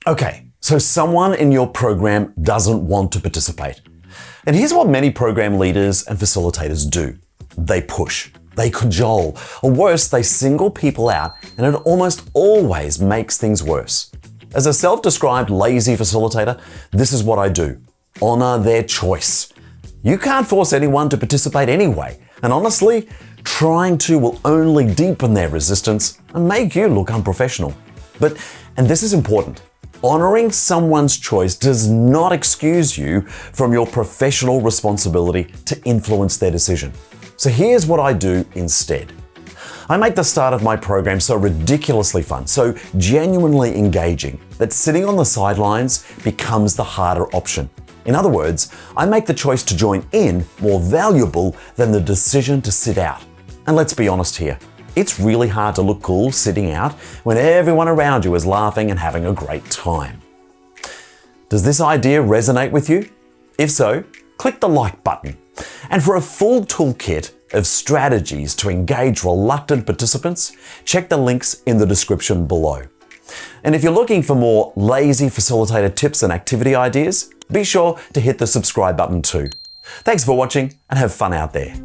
Okay, so someone in your program doesn't want to participate. And here's what many program leaders and facilitators do. They push, they cajole, or worse, they single people out, and it almost always makes things worse. As a self-described lazy facilitator, this is what I do. Honor their choice. You can't force anyone to participate anyway, and honestly, trying to will only deepen their resistance and make you look unprofessional. And this is important, honoring someone's choice does not excuse you from your professional responsibility to influence their decision. So here's what I do instead. I make the start of my program so ridiculously fun, so genuinely engaging, that sitting on the sidelines becomes the harder option. In other words, I make the choice to join in more valuable than the decision to sit out. And let's be honest here, it's really hard to look cool sitting out when everyone around you is laughing and having a great time. Does this idea resonate with you? If so, click the like button. And for a full toolkit of strategies to engage reluctant participants, check the links in the description below. And if you're looking for more lazy facilitator tips and activity ideas, be sure to hit the subscribe button too. Thanks for watching and have fun out there.